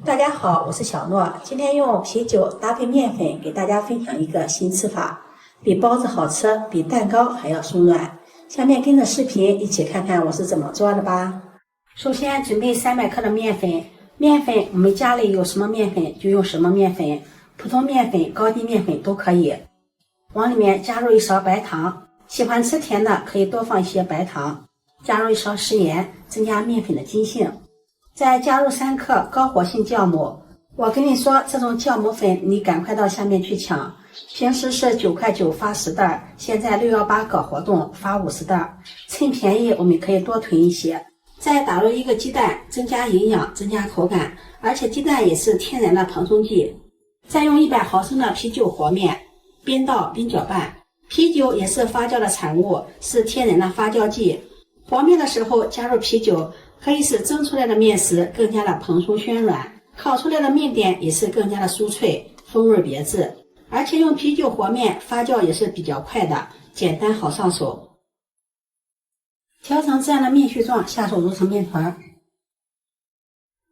大家好，我是小诺。今天用啤酒搭配面粉给大家分享一个新吃法，比包子好吃，比蛋糕还要松软。下面跟着视频一起看看我是怎么做的吧。首先准备300克的面粉，面粉我们家里有什么面粉就用什么面粉，普通面粉、高筋面粉都可以。往里面加入1勺白糖，喜欢吃甜的可以多放一些白糖，加入1勺食盐，增加面粉的筋性。再加入3克高活性酵母，我跟你说，这种酵母粉你赶快到下面去抢，平时是9.9块发10袋，现在618搞活动发50袋，趁便宜我们可以多囤一些。再打入1个鸡蛋，增加营养，增加口感，而且鸡蛋也是天然的蓬松剂。再用100毫升的啤酒和面，边倒边搅拌。啤酒也是发酵的产物，是天然的发酵剂。和面的时候加入啤酒，可以使蒸出来的面食更加的蓬松暄软，烤出来的面点也是更加的酥脆，风味别致。而且用啤酒和面发酵也是比较快的，简单好上手。调成这样的面絮状，下手揉成面团。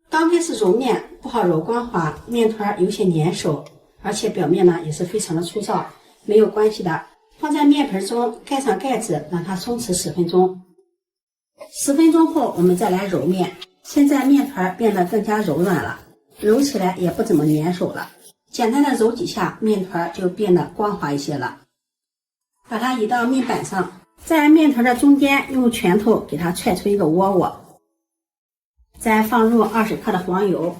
刚开始揉面不好揉光滑，面团有些粘手，而且表面呢也是非常的粗糙，没有关系的，放在面盆中，盖上盖子，让它松弛10分钟。10分钟后我们再来揉面，现在面团变得更加柔软了，揉起来也不怎么粘手了，简单的揉几下，面团就变得光滑一些了。把它移到面板上，在面团的中间用拳头给它踹出一个窝窝，再放入20克的黄油，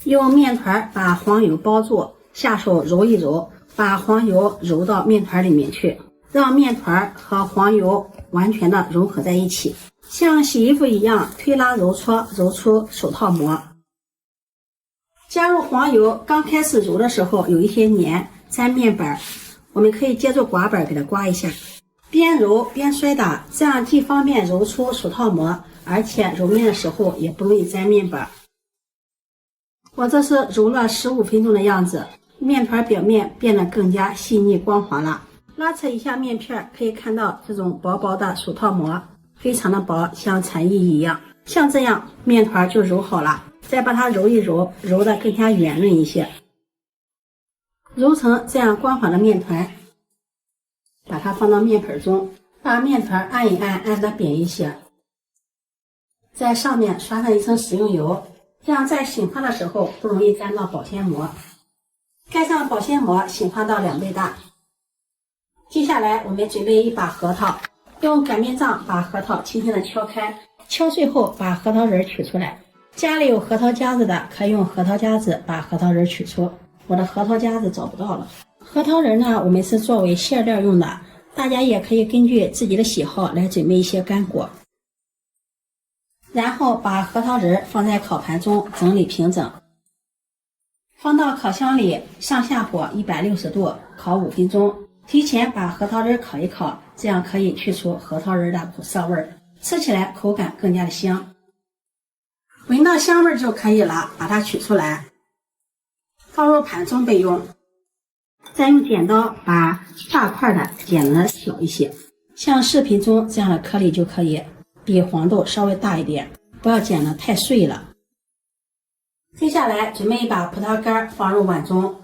用面团把黄油包住，下手揉一揉，把黄油揉到面团里面去，让面团和黄油完全的融合在一起，像洗衣服一样推拉揉搓，揉出手套膜。加入黄油，刚开始揉的时候有一些黏粘面板，我们可以借助刮板给它刮一下，边揉边摔打，这样既方便揉出手套膜，而且揉面的时候也不容易粘面板。我这是揉了15分钟的样子，面团表面变得更加细腻光滑了。拉扯一下面片，可以看到这种薄薄的手套膜，非常的薄，像蝉翼一样。像这样面团就揉好了，再把它揉一揉，揉得更加圆润一些。揉成这样光滑的面团，把它放到面盆中，把面团按一按，按得扁一些，在上面刷上一层食用油，这样在醒发的时候不容易沾到保鲜膜。盖上保鲜膜，醒发到2倍大。接下来我们准备一把核桃，用擀面杖把核桃轻轻的敲开，敲碎后把核桃仁取出来。家里有核桃夹子的可以用核桃夹子把核桃仁取出，我的核桃夹子找不到了。核桃仁呢，我们是作为馅料用的，大家也可以根据自己的喜好来准备一些干果。然后把核桃仁放在烤盘中整理平整，放到烤箱里，上下火160度烤5分钟。提前把核桃仁烤一烤，这样可以去除核桃仁的苦涩味，吃起来口感更加的香。闻到香味就可以了，把它取出来，放入盘中备用。再用剪刀把大块的剪得小一些，像视频中这样的颗粒就可以，比黄豆稍微大一点，不要剪得太碎了。接下来准备一把葡萄干放入碗中，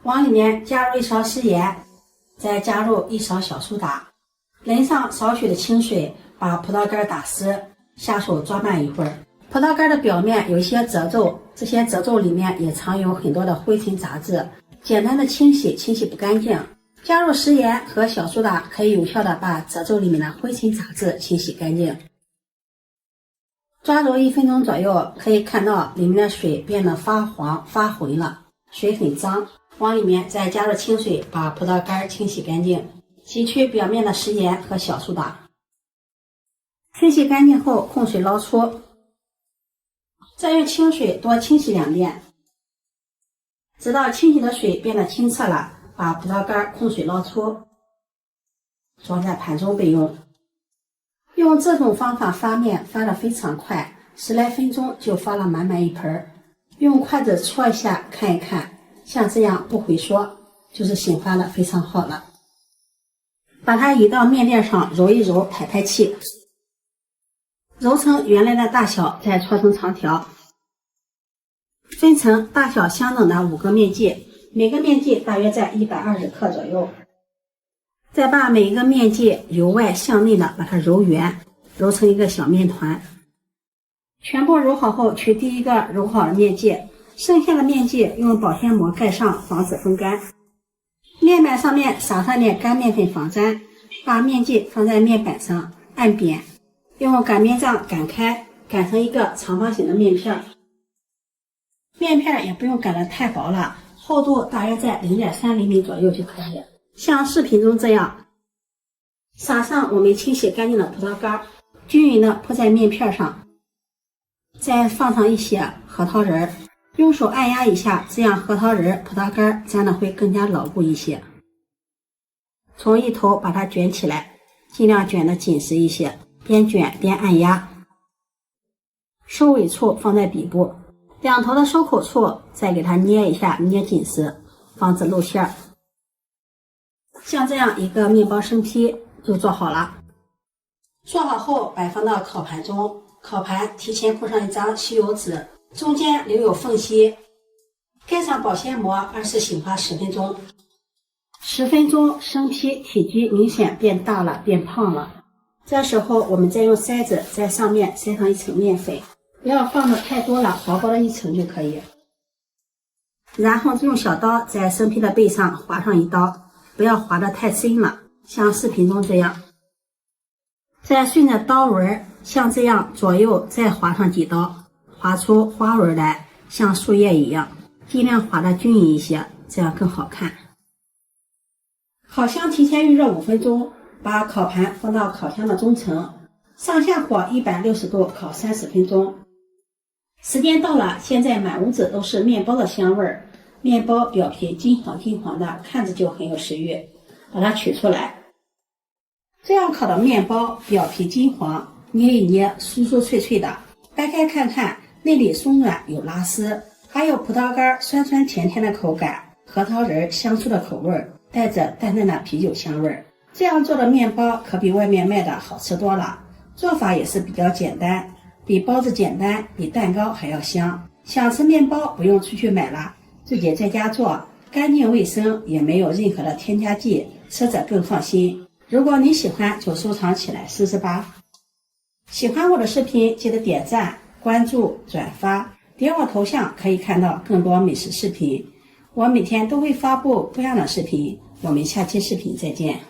往里面加入1勺食盐，再加入1勺小苏打，淋上少许的清水，把葡萄干打湿，下手抓拌一会儿。葡萄干的表面有一些褶皱，这些褶皱里面也藏有很多的灰尘杂质，简单的清洗不干净。加入食盐和小苏打，可以有效的把褶皱里面的灰尘杂质清洗干净。抓揉1分钟左右，可以看到里面的水变得发黄发浑了，水很脏。往里面再加入清水，把葡萄干清洗干净，洗去表面的食盐和小苏打。清洗干净后控水捞出，再用清水多清洗2遍，直到清洗的水变得清澈了，把葡萄干控水捞出，装在盘中备用。用这种方法发面发得非常快，10来分钟就发了满满一盆。用筷子戳一下看一看，像这样不回缩，就是醒发的非常好了。把它移到面垫上揉一揉，排排气，揉成原来的大小，再搓成长条。分成大小相等的5个面剂，每个面剂大约在120克左右。再把每一个面剂由外向内的把它揉圆，揉成一个小面团。全部揉好后，取第一个揉好的面剂，剩下的面剂用保鲜膜盖上，防止风干。面板上面撒上点干面粉防粘，把面剂放在面板上按扁，用擀面杖擀开，擀成一个长方形的面片。面片也不用擀得太薄了，厚度大约在 0.3 厘米左右就可以。像视频中这样，撒上我们清洗干净的葡萄干，均匀的铺在面片上，再放上一些核桃仁，用手按压一下，这样核桃仁、葡萄干粘的会更加牢固一些。从一头把它卷起来，尽量卷得紧实一些，边卷边按压。收尾处放在底部，两头的收口处再给它捏一下，捏紧实，防止露馅。像这样一个面包生坯就做好了。做好后摆放到烤盘中，烤盘提前铺上一张吸油纸，中间留有缝隙，盖上保鲜膜，20醒发10分钟。10分钟，生坯体积明显变大了，变胖了。这时候我们再用筛子在上面塞上一层面粉，不要放的太多了，薄薄的一层就可以。然后用小刀在生坯的背上划上一刀，不要划得太深了，像视频中这样。再顺着刀纹像这样左右再划上几刀，划出花纹来，像树叶一样，尽量划得均匀一些，这样更好看。烤箱提前预热5分钟，把烤盘放到烤箱的中层，上下火160度烤30分钟。时间到了，现在满屋子都是面包的香味儿，面包表皮金黄金黄的，看着就很有食欲。把它取出来，这样烤的面包表皮金黄，捏一捏酥酥脆脆的，掰开看看，内里松软有拉丝，还有葡萄干酸酸甜甜的口感，核桃仁香酥的口味，带着淡淡的啤酒香味。这样做的面包可比外面卖的好吃多了，做法也是比较简单，比包子简单，比蛋糕还要香。想吃面包不用出去买了，自己在家做，干净卫生，也没有任何的添加剂，吃着更放心。如果你喜欢就收藏起来试试吧。喜欢我的视频记得点赞、关注、转发，点我头像可以看到更多美食视频。我每天都会发布不一样的视频，我们下期视频再见。